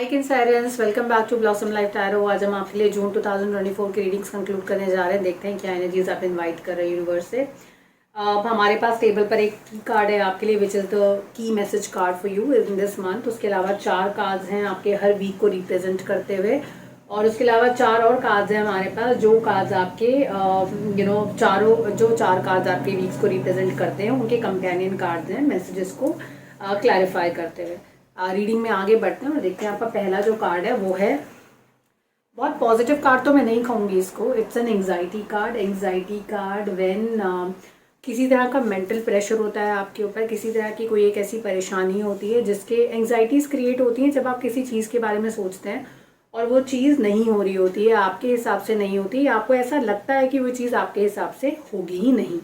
Hi Cancerians, welcome back to Blossom Life Tarot. आज हम आपके लिए जून 2024 की रीडिंग्स कंक्लूड करने जा रहे हैं। देखते हैं क्या एनर्जीज आप इनवाइट कर रहे हैं यूनिवर्स से। अब हमारे पास टेबल पर एक की कार्ड है आपके लिए, which is the key message card for you in this month. उसके अलावा 4 कार्ड्स हैं आपके हर वीक को रिप्रेजेंट करते हुए, और उसके अलावा 4 और कार्ड्स हैं हमारे पास जो कार्ड्स आपके चार कार्ड्स आपके वीक्स को रिप्रेजेंट करते हैं, उनके कंपेनियन कार्ड्स हैं मैसेजेस को क्लैरिफाई करते हुए। रीडिंग में आगे बढ़ते हैं और देखते हैं। आपका पहला जो कार्ड है वो है, बहुत पॉजिटिव कार्ड तो मैं नहीं कहूँगी इसको, it's an anxiety card. Anxiety card when किसी तरह का मेंटल प्रेशर होता है आपके ऊपर, किसी तरह की कोई एक ऐसी परेशानी होती है जिसके एंग्जाइटीज़ क्रिएट होती हैं जब आप किसी चीज़ के बारे में सोचते हैं और वो चीज़ नहीं हो रही होती है, आपके हिसाब से नहीं होती, आपको ऐसा लगता है कि वो चीज़ आपके हिसाब से होगी ही नहीं।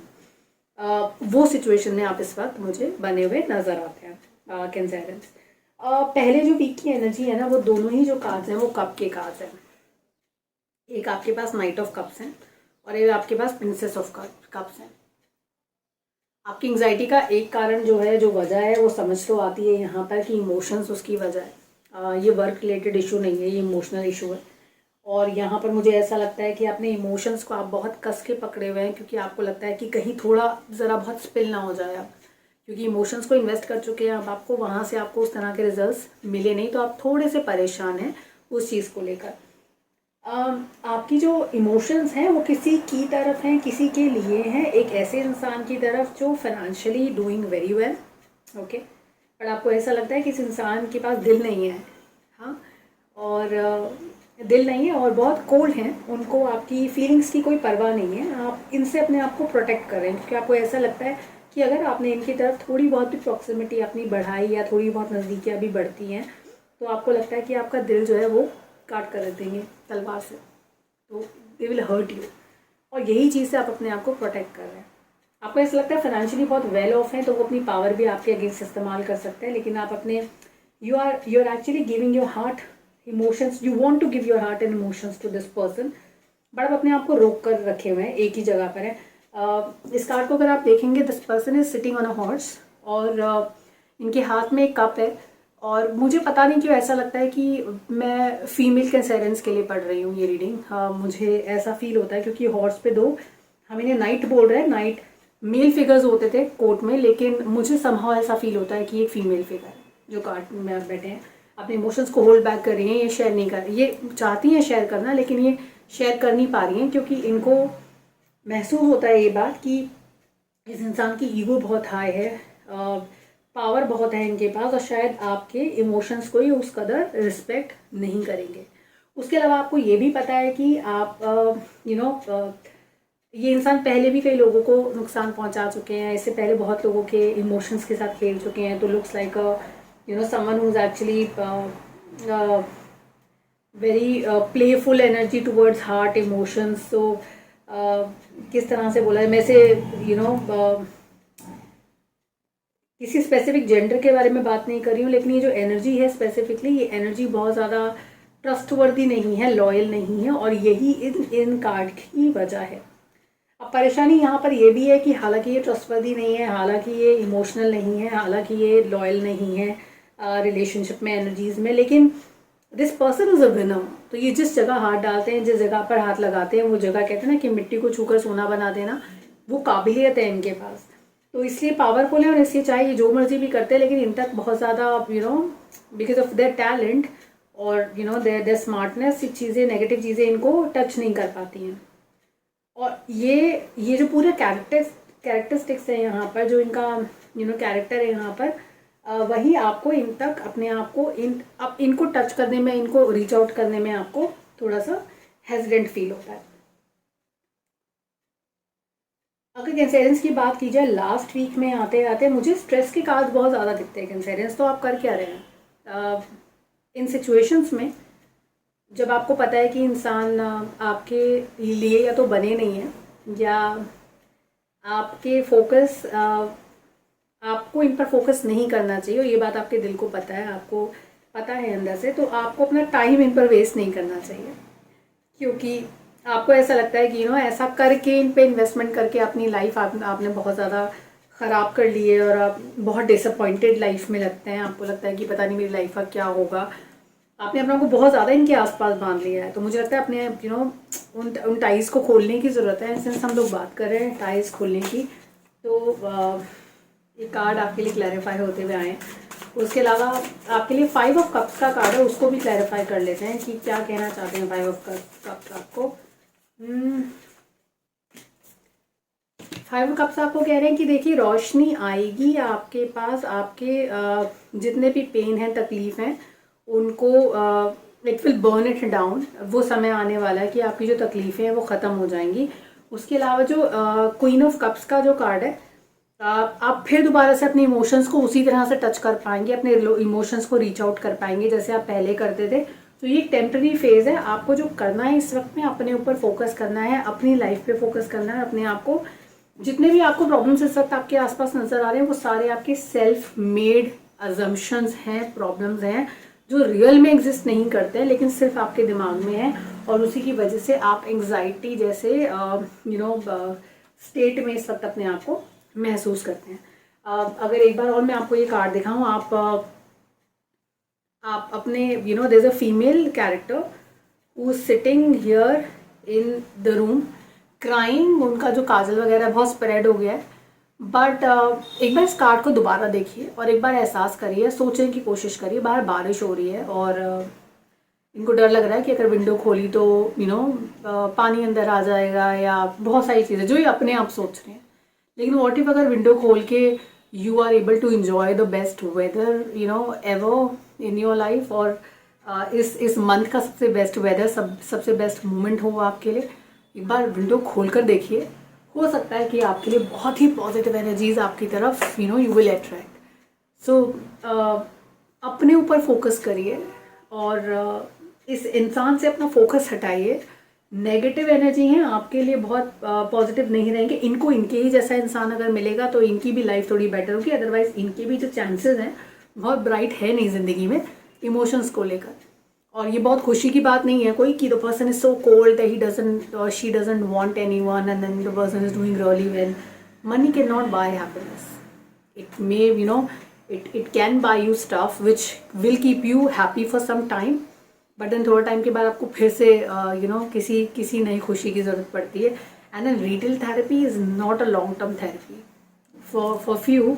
वो सिचुएशन में आप इस वक्त मुझे बने हुए नज़र आते हैं कैंसरियंस। पहले जो वीक की एनर्जी है ना, वो दोनों ही जो कार्ड्स हैं वो कप के कार्ड्स हैं। एक आपके पास नाइट ऑफ कप्स हैं और एक आपके पास प्रिंसेस ऑफ कप्स हैं। आपकी एंग्जाइटी का एक कारण जो है, जो वजह है, वो समझ तो आती है यहाँ पर कि इमोशंस उसकी वजह है। ये वर्क रिलेटेड इशू नहीं है, ये इमोशनल इशू है। और यहाँ पर मुझे ऐसा लगता है कि अपने इमोशंस को आप बहुत कस के पकड़े हुए हैं, क्योंकि आपको लगता है कि कहीं थोड़ा ज़रा बहुत स्पिल ना हो जाए आप, क्योंकि इमोशंस को इन्वेस्ट कर चुके हैं। अब आपको वहाँ से आपको उस तरह के रिजल्ट्स मिले नहीं, तो आप थोड़े से परेशान हैं उस चीज़ को लेकर। आपकी जो इमोशंस हैं वो किसी की तरफ हैं, किसी के लिए हैं, एक ऐसे इंसान की तरफ जो financially doing very well, okay, पर आपको ऐसा लगता है कि इस इंसान के पास दिल नहीं है। हाँ, और दिल नहीं है और बहुत कोल्ड हैं, उनको आपकी फीलिंग्स की कोई परवाह नहीं है। आप इनसे अपने आप को प्रोटेक्ट कर रहे हैं क्योंकि आपको ऐसा लगता है कि अगर आपने इनकी तरफ थोड़ी बहुत भी प्रॉक्सिमिटी अपनी बढ़ाई या थोड़ी बहुत नज़दीकियाँ भी बढ़ती हैं, तो आपको लगता है कि आपका दिल जो है वो काट कर रख देंगे तलवार से, तो दे विल हर्ट यू। और यही चीज़ से आप अपने आप को प्रोटेक्ट कर रहे हैं। आपको ऐसा लगता है फाइनेंशियली बहुत वेल ऑफ है, तो वो अपनी पावर भी आपके अगेंस्ट इस्तेमाल कर सकते हैं, लेकिन आप अपने you are actually giving your heart emotions, you want to give your heart and emotions to this person, but आप अपने आप को रोक कर रखे हुए हैं, एक ही जगह पर है। इस कार्ड को अगर आप देखेंगे, this person is sitting on a horse और इनके हाथ में एक कप है। और मुझे पता नहीं क्यों ऐसा लगता है कि मैं फीमेल कैंसरियंस के लिए पढ़ रही हूँ ये रीडिंग। मुझे ऐसा फील होता है क्योंकि हॉर्स पे दो, हम इन्हें नाइट बोल रहे हैं, नाइट मेल फिगर्स होते थे कोर्ट में, लेकिन मुझे समहाउ ऐसा फील होता है कि एक फीमेल फिगर है जो कार्ड में बैठे हैं, अपने इमोशंस को होल्ड बैक कर रही हैं, ये शेयर नहीं कर, ये चाहती हैं शेयर करना लेकिन ये शेयर कर नहीं पा रही हैं, क्योंकि इनको महसूस होता है ये बात कि इस इंसान की ईगो बहुत हाई है, पावर बहुत है इनके पास, और शायद आपके इमोशंस को ही उस कदर रिस्पेक्ट नहीं करेंगे। उसके अलावा आपको ये भी पता है कि आप ये इंसान पहले भी कई लोगों को नुकसान पहुंचा चुके हैं, इससे पहले बहुत लोगों के इमोशंस के साथ खेल चुके हैं, तो looks like someone who is actually very playful energy towards heart emotions. तो किस तरह से बोला है, मैं से किसी स्पेसिफिक जेंडर के बारे में बात नहीं कर रही हूँ, लेकिन ये जो एनर्जी है स्पेसिफिकली, ये एनर्जी बहुत ज़्यादा ट्रस्टवर्दी नहीं है, लॉयल नहीं है, और यही इन कार्ड की वजह है। अब परेशानी यहाँ पर ये भी है कि हालांकि ये ट्रस्टवर्दी नहीं है, हालांकि ये इमोशनल नहीं है, हालांकि ये लॉयल नहीं है रिलेशनशिप में, एनर्जीज़ में, लेकिन this person is a winner. तो ये जिस जगह हाथ डालते हैं, जिस जगह पर हाथ लगाते हैं, वो जगह कहते हैं ना कि मिट्टी को छूकर सोना बना देना, वो काबिलियत है इनके पास। तो इसलिए पावरफुल है और इसलिए चाहे ये जो मर्जी भी करते हैं, लेकिन इन तक बहुत ज़्यादा बिकॉज ऑफ देयर टैलेंट और देयर स्मार्टनेस, ये चीज़ें, नेगेटिव चीज़ें इनको टच नहीं कर पाती हैं। और ये जो पूरे कैरेक्टरिस्टिक्स है यहाँ पर, जो इनका कैरेक्टर है यहाँ पर, वही आपको इन तक अपने आप को इनको टच करने में, इनको रीच आउट करने में आपको थोड़ा सा हेजिडेंट फील होता है। अगर कैंसरियंस की बात की जाए, लास्ट वीक में आते आते मुझे स्ट्रेस के कार्ड बहुत ज़्यादा दिखते हैं कैंसरियंस। तो आप कर क्या रहे हैं इन सिचुएशंस में, जब आपको पता है कि इंसान आपके लिए या तो बने नहीं है, या आपके फोकस आपको इन पर फोकस नहीं करना चाहिए, और ये बात आपके दिल को पता है, आपको पता है अंदर से, तो आपको अपना टाइम इन पर वेस्ट नहीं करना चाहिए, क्योंकि आपको ऐसा लगता है कि ऐसा करके, इन पे इन्वेस्टमेंट करके अपनी लाइफ आपने बहुत ज़्यादा ख़राब कर ली है, और आप बहुत डिसअपॉइंटेड लाइफ में लगते हैं, आपको लगता है कि पता नहीं मेरी लाइफ का क्या होगा। आपने अपने आप को बहुत ज़्यादा इनके आसपास बांध लिया है, तो मुझे लगता है अपने उन टाइज को खोलने की ज़रूरत है। सिंस हम लोग बात कर रहे हैं टाइज खोलने की, तो ये कार्ड आपके लिए क्लैरिफाई होते हुए आए हैं। उसके अलावा आपके लिए 5 ऑफ कप्स का कार्ड है, उसको भी क्लैरिफाई कर लेते हैं कि क्या कहना चाहते हैं 5 ऑफ कप्स आपको। 5 कप्स आपको कह रहे हैं कि देखिए रोशनी आएगी आपके पास, आपके जितने भी पेन हैं, तकलीफ हैं, उनको it will burn it down. वो समय आने वाला है कि आपकी जो तकलीफ़ें हैं वो ख़त्म हो जाएंगी। उसके अलावा जो क्वीन ऑफ कप्स का जो कार्ड है, आप फिर दोबारा से अपने इमोशंस को उसी तरह से टच कर पाएंगे, अपने इमोशंस को रीच आउट कर पाएंगे जैसे आप पहले करते थे। तो ये एक टेम्प्रेरी फेज है। आपको जो करना है इस वक्त में, अपने ऊपर फोकस करना है, अपनी लाइफ पे फोकस करना है, अपने आप को, जितने भी आपको प्रॉब्लम्स इस वक्त आपके आसपास नजर आ रहे हैं वो सारे आपके सेल्फ मेड अजम्पशंस हैं, प्रॉब्लम्स हैं जो रियल में एग्जिस्ट नहीं करते हैं लेकिन सिर्फ आपके दिमाग में है, और उसी की वजह से आप एंग्जाइटी जैसे स्टेट में इस वक्त अपने आप को महसूस करते हैं। अगर एक बार और मैं आपको ये कार्ड दिखाऊं, आप अपने there is a female character who is sitting here in the room crying. उनका जो काजल वगैरह बहुत स्प्रेड हो गया है, बट एक बार इस कार्ड को दोबारा देखिए और एक बार एहसास करिए, सोचने की कोशिश करिए। बाहर बारिश हो रही है और इनको डर लग रहा है कि अगर विंडो खोली तो पानी अंदर आ जाएगा या बहुत सारी चीज़ें जो ये अपने आप सोच रहे हैं। लेकिन व्हाट इफ अगर विंडो खोल के you are able to enjoy the best weather ever in your life, और इस मंथ का सबसे बेस्ट वेदर, सबसे बेस्ट मोमेंट हो आपके लिए। एक बार विंडो खोल कर देखिए, हो सकता है कि आपके लिए बहुत ही पॉजिटिव एनर्जीज आपकी तरफ यू विल अट्रैक्ट। सो अपने ऊपर फोकस करिए और इस इंसान से अपना फोकस हटाइए। नेगेटिव एनर्जी हैं आपके लिए बहुत पॉजिटिव नहीं रहेंगे। इनको इनके ही जैसा इंसान अगर मिलेगा तो इनकी भी लाइफ थोड़ी बेटर होगी, अदरवाइज इनके भी जो चांसेस हैं बहुत ब्राइट है नहीं ज़िंदगी में इमोशंस को लेकर। और ये बहुत खुशी की बात नहीं है कोई कि the person is so cold that he doesn't और she doesn't want anyone and then the person is doing really well. Money can not buy happiness. It may it can buy you stuff which will keep you happy for some time, but then थोड़ा time के बाद आपको फिर से किसी नई खुशी की ज़रूरत पड़ती है। And then retail therapy is not a long term therapy for few.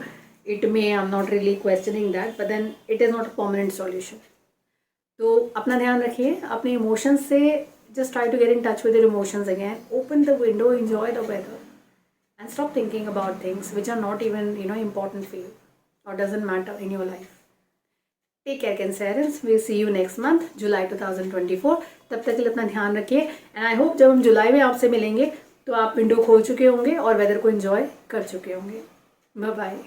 It may, I am not really questioning that, but then it is not a permanent solution. तो अपना ध्यान रखिए, अपने इमोशंस से just try to get in touch with your emotions again, open the window, enjoy the weather and stop thinking about things which are not even important for you or doesn't matter in your life. Take care Cancerians, we'll see you next month, July 2024. तब तक के लिए अपना ध्यान रखिए and I hope जब हम जुलाई में आपसे मिलेंगे तो आप विंडो खोल चुके होंगे और वेदर को एंजॉय कर चुके होंगे। Bye bye.